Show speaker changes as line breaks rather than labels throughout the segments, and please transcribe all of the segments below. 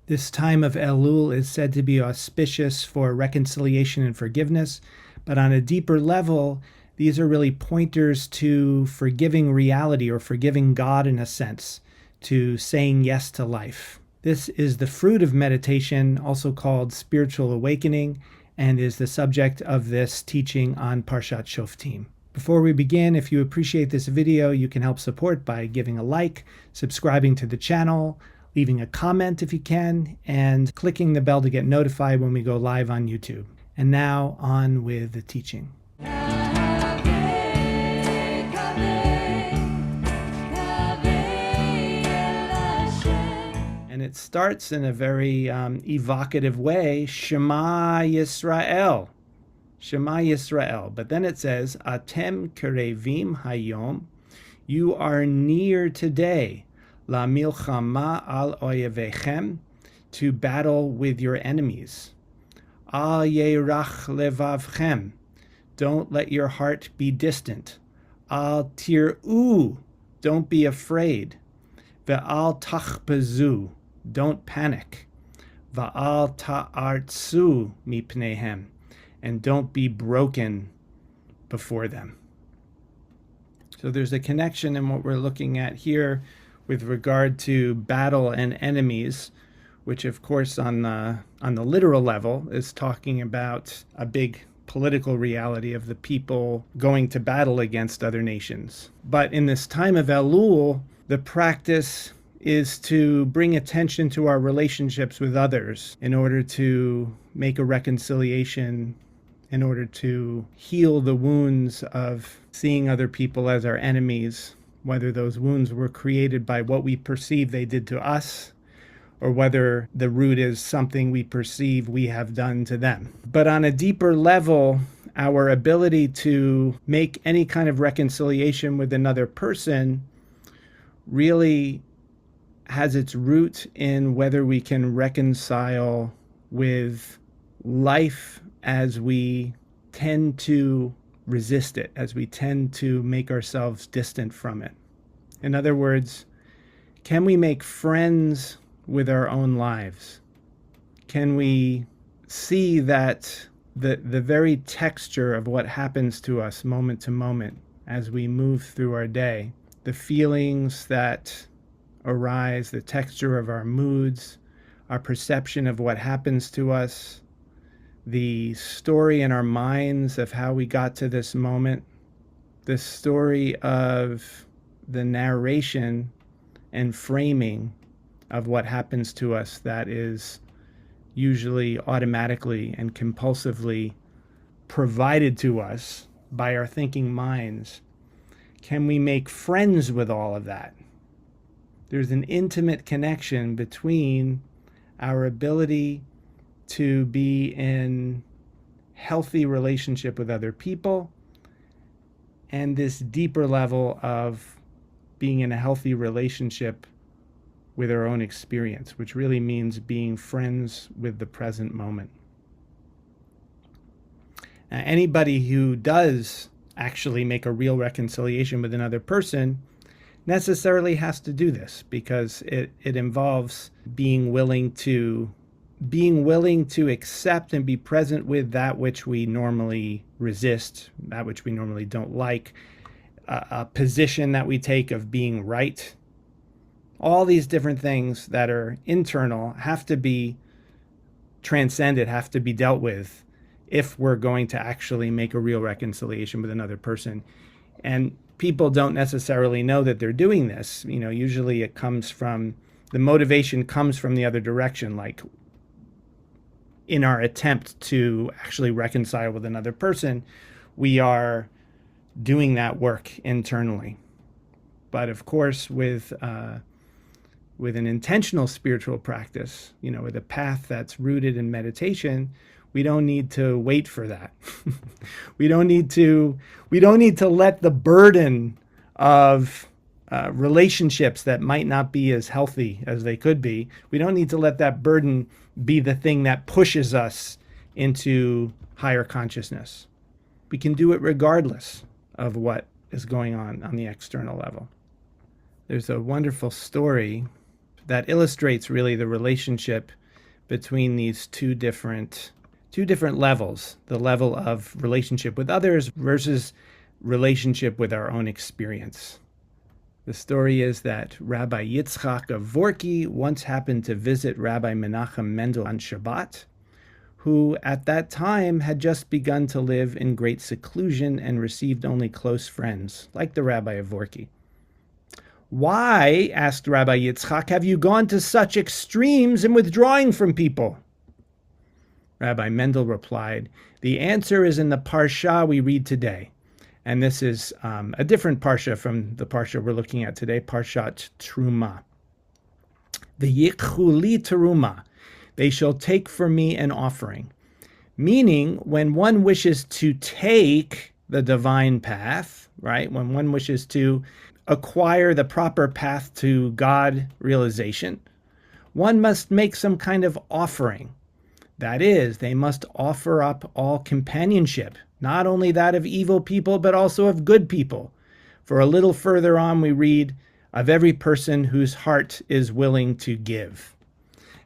This time of Elul is said to be auspicious for reconciliation and forgiveness, but on a deeper level, these are really pointers to forgiving reality or forgiving God in a sense, to saying yes to life. This is the fruit of meditation, also called spiritual awakening, and is the subject of this teaching on Parshat Shoftim. Before we begin, if you appreciate this video, you can help support by giving a like, subscribing to the channel, leaving a comment if you can, and clicking the bell to get notified when we go live on YouTube. And now on with the teaching. And it starts in a very evocative way, Shema Yisrael. Shema Yisrael. But then it says, Atem kerevim hayom, you are near today, la milchama al oyevechem, to battle with your enemies. Al yerach levavchem, don't let your heart be distant. Al tir'u, don't be afraid. Ve'al tachbezu, don't panic. Va'al ta'artsu mipnehem, and don't be broken before them. So there's a connection in what we're looking at here with regard to battle and enemies, which of course on the literal level is talking about a big political reality of the people going to battle against other nations. But in this time of Elul, the practice is to bring attention to our relationships with others in order to make a reconciliation, in order to heal the wounds of seeing other people as our enemies, whether those wounds were created by what we perceive they did to us, or whether the root is something we perceive we have done to them. But on a deeper level, our ability to make any kind of reconciliation with another person really has its root in whether we can reconcile with life as we tend to resist it, as we tend to make ourselves distant from it. In other words, can we make friends with our own lives? Can we see that the very texture of what happens to us moment to moment as we move through our day, the feelings that arise, the texture of our moods, our perception of what happens to us, the story in our minds of how we got to this moment, the story of the narration and framing of what happens to us that is usually automatically and compulsively provided to us by our thinking minds. Can we make friends with all of that? There's an intimate connection between our ability to be in healthy relationship with other people and this deeper level of being in a healthy relationship with our own experience, which really means being friends with the present moment. Now, anybody who does actually make a real reconciliation with another person necessarily has to do this, because it involves being willing to accept and be present with that which we normally resist, that which we normally don't like, a position that we take of being right. All these different things that are internal have to be transcended, have to be dealt with if we're going to actually make a real reconciliation with another person. And people don't necessarily know that they're doing this. Usually the motivation comes from the other direction, like in our attempt to actually reconcile with another person, we are doing that work internally. But of course, with an intentional spiritual practice, with a path that's rooted in meditation, we don't need to wait for that. we don't need to let the burden of relationships that might not be as healthy as they could be. We don't need to let that burden be the thing that pushes us into higher consciousness. We can do it regardless of what is going on the external level. There's a wonderful story that illustrates really the relationship between these two different levels, the level of relationship with others versus relationship with our own experience. The story is that Rabbi Yitzchak of Vorki once happened to visit Rabbi Menachem Mendel on Shabbat, who at that time had just begun to live in great seclusion and received only close friends, like the Rabbi of Vorki. "Why," asked Rabbi Yitzchak, "have you gone to such extremes in withdrawing from people?" Rabbi Mendel replied, "The answer is in the Parsha we read today." And this is a different Parsha from the Parsha we're looking at today, Parshat Truma. "V'yikchu li teruma," they shall take for me an offering. Meaning, when one wishes to take the divine path, right? When one wishes to acquire the proper path to God realization, one must make some kind of offering. That is, they must offer up all companionship, not only that of evil people, but also of good people. For a little further on, we read, "of every person whose heart is willing to give."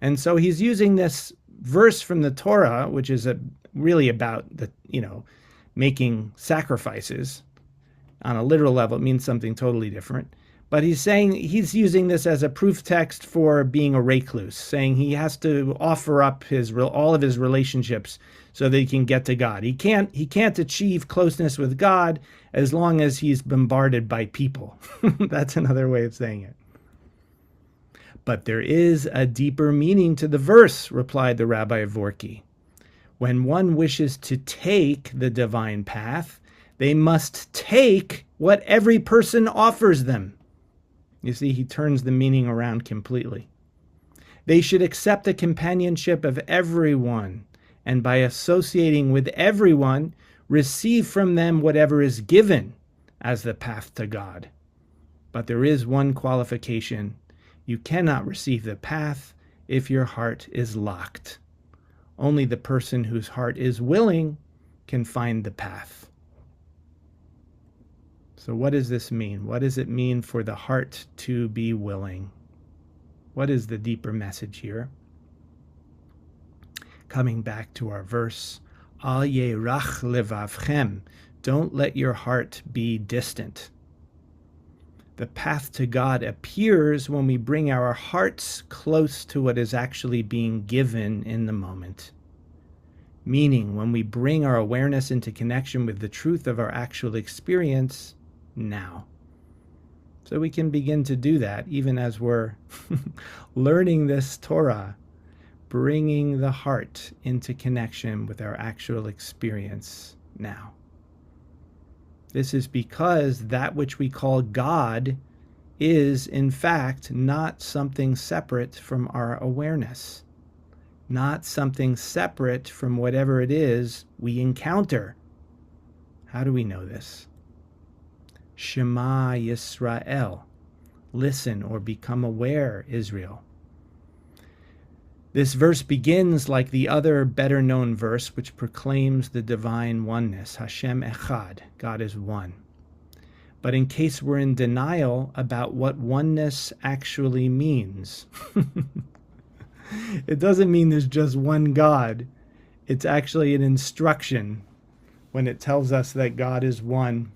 And so he's using this verse from the Torah, which is really about making sacrifices. On a literal level, it means something totally different. But he's using this as a proof text for being a recluse, saying he has to offer up all of his relationships so that he can get to God. He can't achieve closeness with God as long as he's bombarded by people. That's another way of saying it. "But there is a deeper meaning to the verse," replied the Rabbi of Vorki. "When one wishes to take the divine path, they must take what every person offers them." You see, he turns the meaning around completely. "They should accept the companionship of everyone, and by associating with everyone, receive from them whatever is given as the path to God. But there is one qualification. You cannot receive the path if your heart is locked. Only the person whose heart is willing can find the path." So what does this mean? What does it mean for the heart to be willing? What is the deeper message here? Coming back to our verse, "Al yerach levavchem," don't let your heart be distant. The path to God appears when we bring our hearts close to what is actually being given in the moment. Meaning, when we bring our awareness into connection with the truth of our actual experience now. So we can begin to do that even as we're learning this Torah, bringing the heart into connection with our actual experience now. This is because that which we call God is, in fact, not something separate from our awareness, not something separate from whatever it is we encounter. How do we know this? Shema Yisrael. Listen or become aware, Israel. This verse begins like the other better-known verse, which proclaims the divine oneness, Hashem Echad, God is one. But in case we're in denial about what oneness actually means, it doesn't mean there's just one God. It's actually an instruction when it tells us that God is one.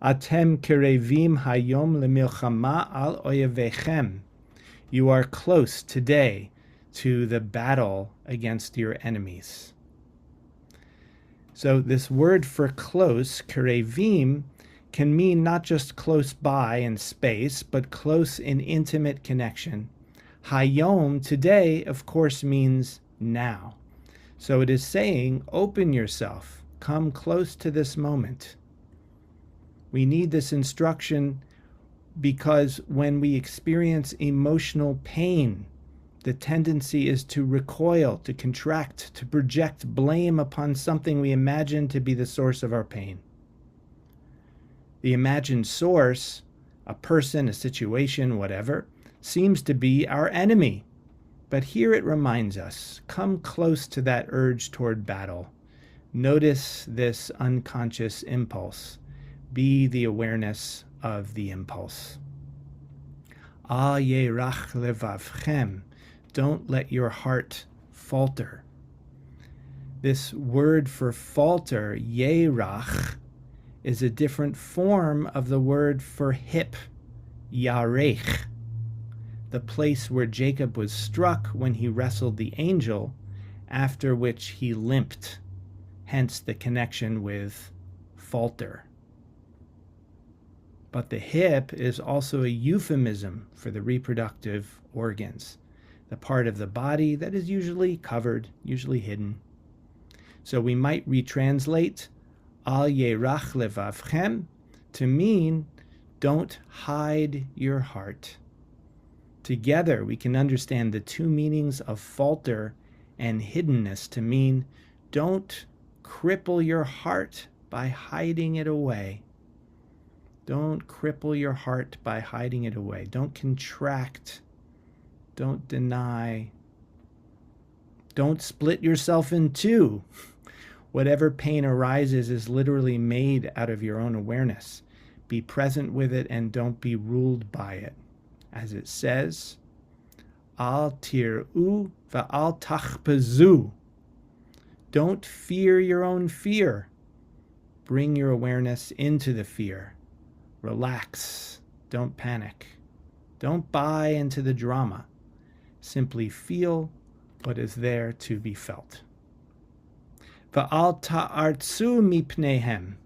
Atem kerevim hayom lemilchama al oyevechem. You are close today to the battle against your enemies. So this word for close, kerevim, can mean not just close by in space, but close in intimate connection. Hayom, today, of course, means now. So it is saying, open yourself, come close to this moment. We need this instruction because when we experience emotional pain, the tendency is to recoil, to contract, to project blame upon something we imagine to be the source of our pain. The imagined source, a person, a situation, whatever, seems to be our enemy. But here it reminds us, come close to that urge toward battle. Notice this unconscious impulse. Be the awareness of the impulse. Al yerach levavchem. Don't let your heart falter. This word for falter, yerach, is a different form of the word for hip, yarech. The place where Jacob was struck when he wrestled the angel, after which he limped, hence the connection with falter. But the hip is also a euphemism for the reproductive organs, the part of the body that is usually covered, usually hidden. So we might retranslate al yerach levavchem to mean don't hide your heart. Together we can understand the two meanings of falter and hiddenness to mean don't cripple your heart by hiding it away. Don't cripple your heart by hiding it away. Don't contract. Don't deny. Don't split yourself in two. Whatever pain arises is literally made out of your own awareness. Be present with it and don't be ruled by it. As it says, Al tir'u va'al tachpezu. Don't fear your own fear. Bring your awareness into the fear. Relax. Don't panic. Don't buy into the drama. Simply feel what is there to be felt. Va'al ta'artzu mipnehem.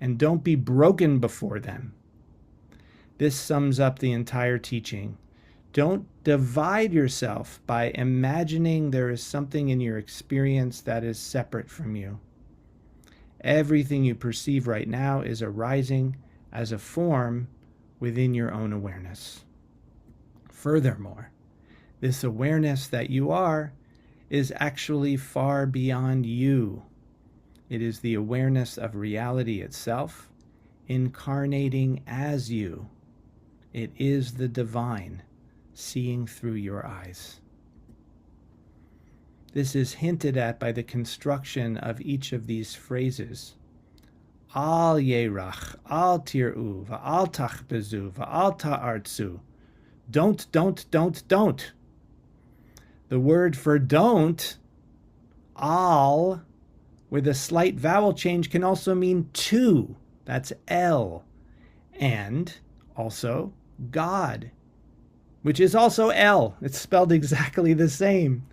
And don't be broken before them. This sums up the entire teaching. Don't divide yourself by imagining there is something in your experience that is separate from you. Everything you perceive right now is arising as a form within your own awareness. Furthermore, this awareness that you are is actually far beyond you. It is the awareness of reality itself, incarnating as you. It is the divine, seeing through your eyes. This is hinted at by the construction of each of these phrases. Al yerach, al tir'u, va'al tachbezu, va'al ta'artzu. Don't. The word for don't, al, with a slight vowel change, can also mean to. That's el. And also God, which is also el. It's spelled exactly the same.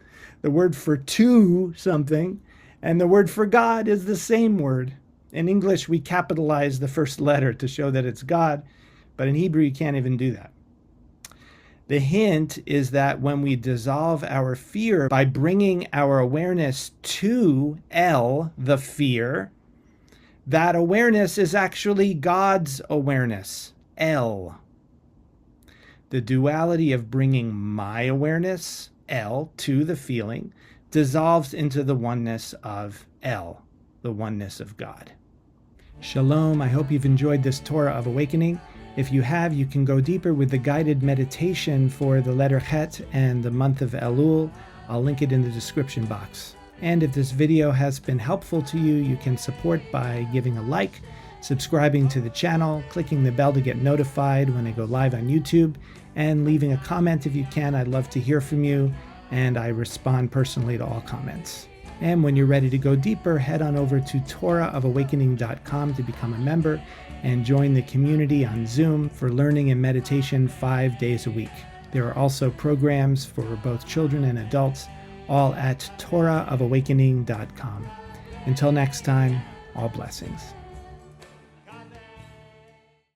The word for to something and the word for God is the same word. In English, we capitalize the first letter to show that it's God, but in Hebrew, you can't even do that. The hint is that when we dissolve our fear by bringing our awareness to El, the fear, that awareness is actually God's awareness, El. The duality of bringing my awareness, El, to the feeling dissolves into the oneness of El, the oneness of God. Shalom, I hope you've enjoyed this Torah of Awakening. If you have, you can go deeper with the guided meditation for the letter Chet and the month of Elul. I'll link it in the description box. And if this video has been helpful to you, you can support by giving a like, subscribing to the channel, clicking the bell to get notified when I go live on YouTube, and leaving a comment if you can. I'd love to hear from you, and I respond personally to all comments. And when you're ready to go deeper, head on over to TorahofAwakening.com to become a member and join the community on Zoom for learning and meditation 5 days a week. There are also programs for both children and adults, all at TorahofAwakening.com. Until next time, all blessings.